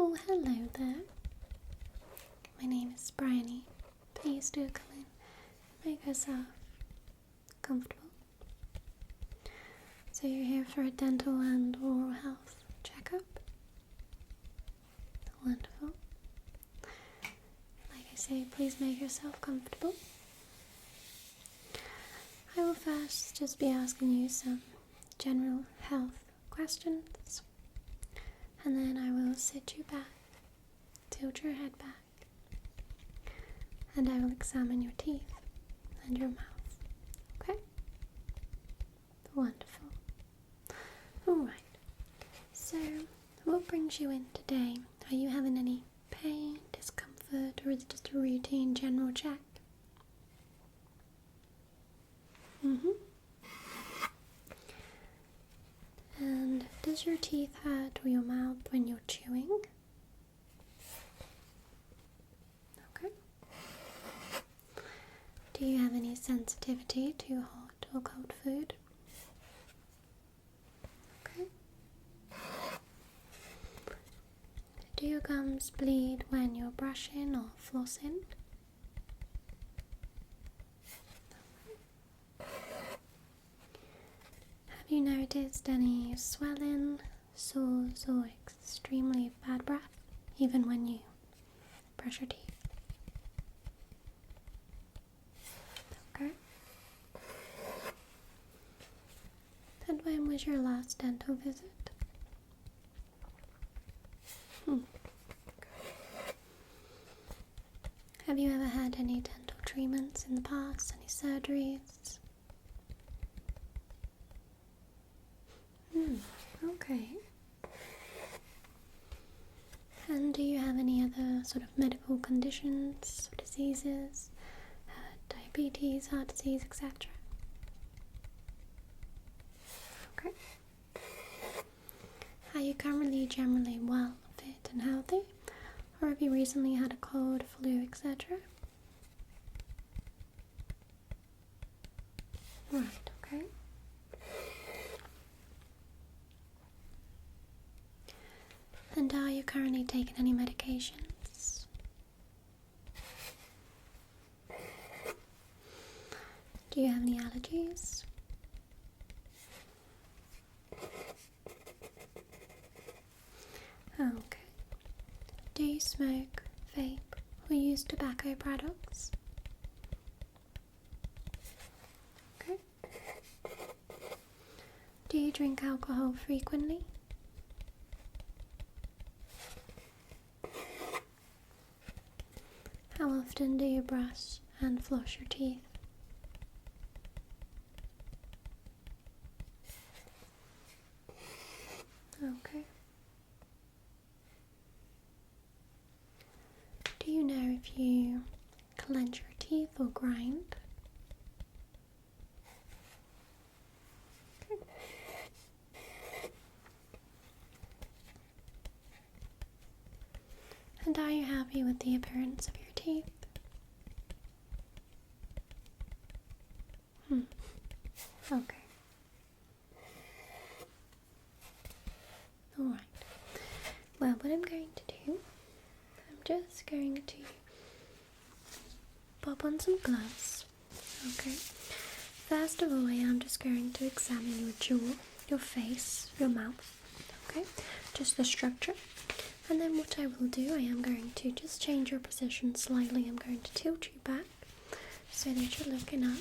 Oh, hello there. My name is Bryoni. Please do come in. Make yourself comfortable. So you're here for a dental and oral health checkup? Wonderful. Like I say, please make yourself comfortable. I will first just be asking you some general health questions, and then I will sit you back, tilt your head back, and I will examine your teeth and your mouth. Okay? Wonderful. Alright, so what brings you in today? Are you having any pain, discomfort, or is it just a routine general check? And does your teeth hurt or your mouth when you're chewing? Okay. Do you have any sensitivity to hot or cold food? Okay. Do your gums bleed when you're brushing or flossing? Have you noticed any swelling, sores, or extremely bad breath, even when you brush your teeth? Okay. And when was your last dental visit? Have you ever had any dental treatments in the past? Any surgeries? Okay. And do you have any other sort of medical conditions, diseases, diabetes, heart disease, etc.? Okay. Are you currently generally well, fit and healthy? Or have you recently had a cold, flu, etc.? Right, okay. And are you currently taking any medications? Do you have any allergies? Okay. Do you smoke, vape, or use tobacco products? Okay. Do you drink alcohol frequently? How often do you brush and floss your teeth? Okay. Do you know if you clench your teeth or grind? Okay. And are you happy with the appearance of your teeth? Okay. Alright. Well, what I'm going to do, I'm just going to pop on some gloves. Okay. First of all, I am just going to examine your jaw, your face, your mouth. Okay. Just the structure. And then what I will do, I am going to just change your position slightly. I'm going to tilt you back so that you're looking up,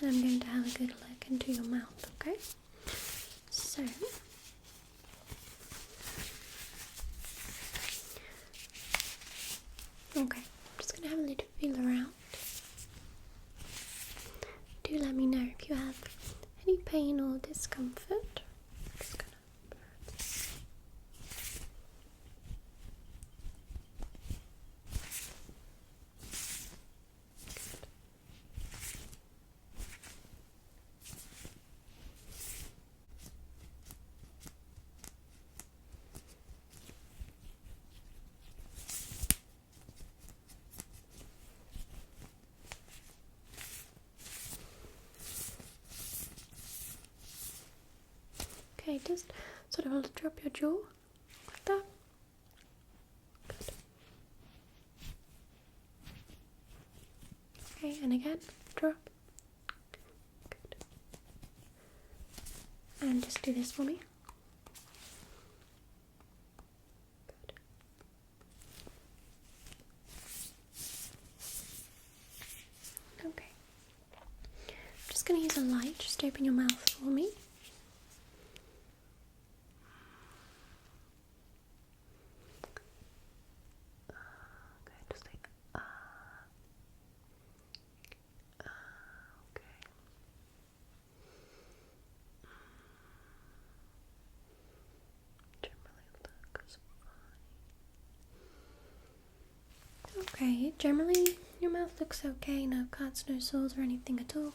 and I'm going to have a good look into your mouth, okay? So, okay, I'm just going to have a little feel around. Do let me know if you have any pain or discomfort. Just gonna Okay, just sort of drop your jaw like that. Okay, and again, drop. Good. And just do this for me. Good. Okay. I'm just going to use a light. Just open your mouth for me. Okay, just like okay. Okay, generally your mouth looks okay, no cuts, no sores or anything at all.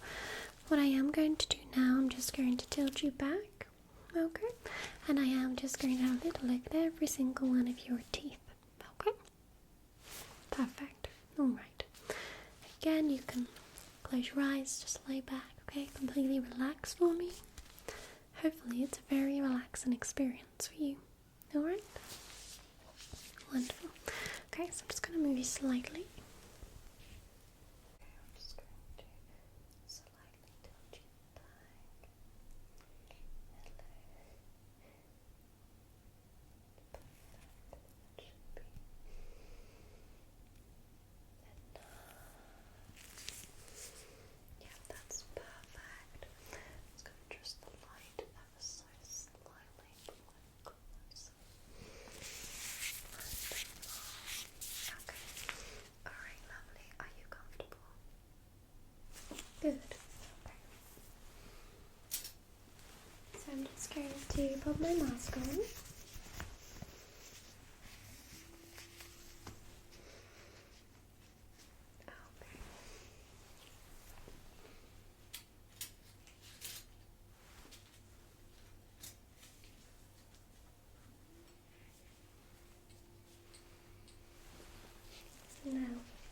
What I am going to do now, I'm just going to tilt you back, okay? And I am just going to have a little look at every single one of your teeth, okay? Perfect, alright. Again, you can close your eyes, just lay back, okay? Completely relax for me. Hopefully it's a very relaxing experience for you, alright? Wonderful. Okay, so I'm just going to move you slightly. Okay, I'm just going to slightly tilt you back. Hello. Perfect. That should be enough. Yeah, that's perfect. I'm just going to adjust the light ever so slightly. Closer. Okay. Alright, lovely. Are you comfortable? Good. Okay. So I'm just going to put my mask on. Okay. So now,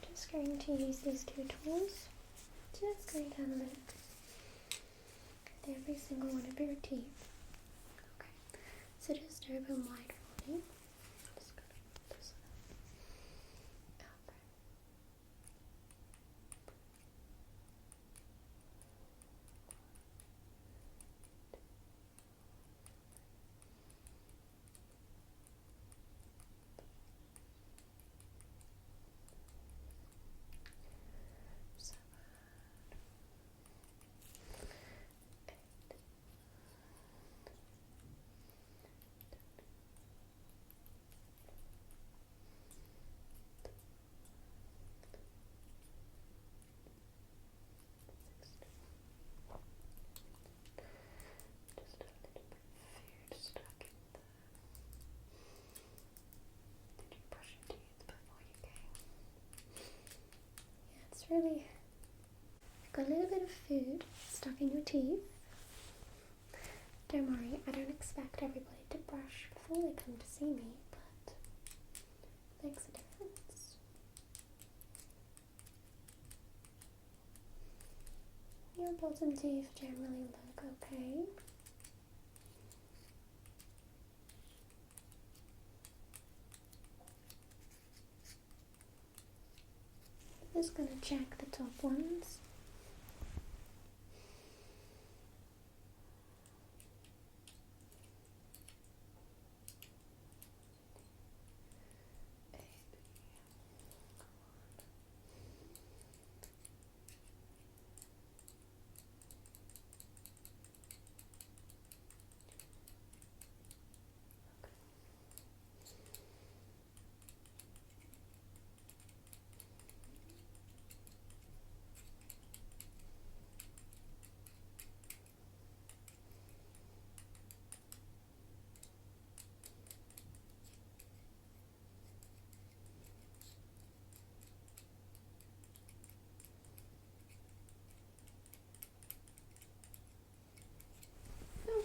just going to use these two tools. Just going to have a look at every single one of your teeth. Okay, so just open wide for me. Just gonna put this up. Okay. So just a little bit of food stuck in there. Did you brush your teeth before you came? Yeah, it's really got a little bit of food stuck in your teeth. Don't worry, I don't expect everybody to brush before they come to see me, but it makes a difference. Your bottom teeth generally look okay. I'm just going to check the top ones.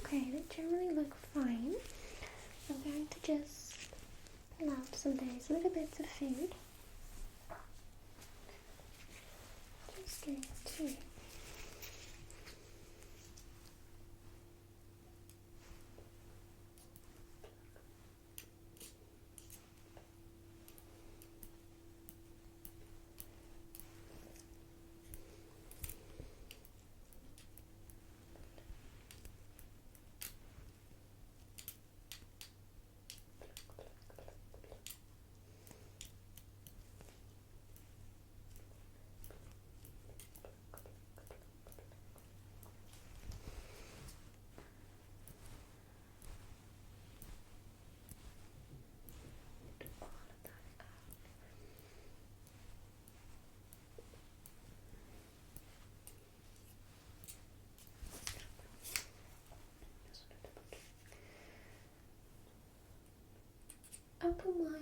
Okay, they generally look fine. I'm going to just pull out some of those little bits of food. Just going to Open wide.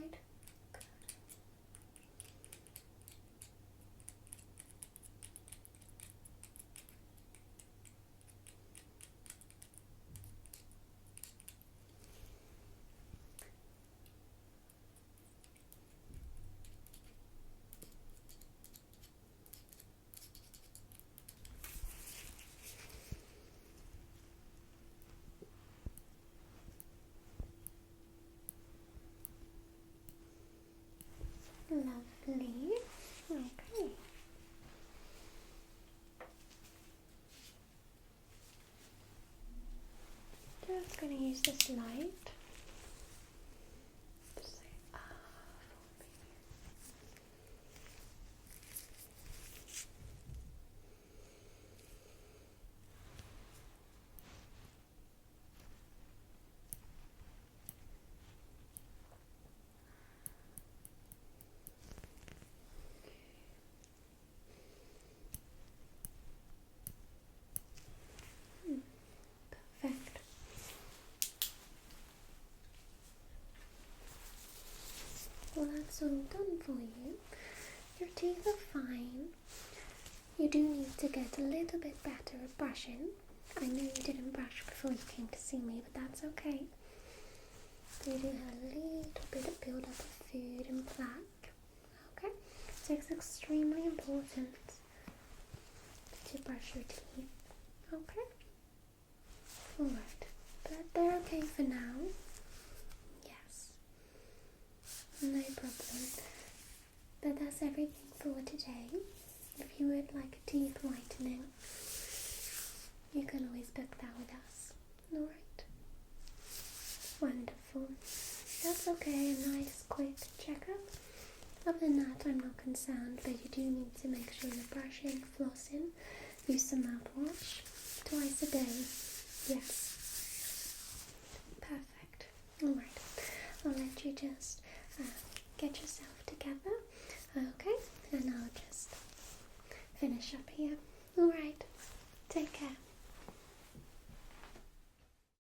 Lovely. Okay. Just going to use this light. Just say ah for me. Perfect. Well, that's all done for you. Your teeth are fine. You do need to get a little bit better at brushing. I know you didn't brush before you came to see me, but that's okay. You do have a little bit of build-up of food and plaque. Okay? So it's extremely important to brush your teeth. Okay? Alright. But they're okay for now. Yes. No problem. But that's everything for today. If you would like a teeth whitening, you can always book that with us. Alright? Wonderful. That's okay, a nice quick checkup. Other than that, I'm not concerned, but you do need to make sure you're brushing, flossing, use some mouthwash twice a day. Yes. Perfect. Alright. I'll let you just get yourself together. Okay? And I'll just finish up here. Alright. Take care.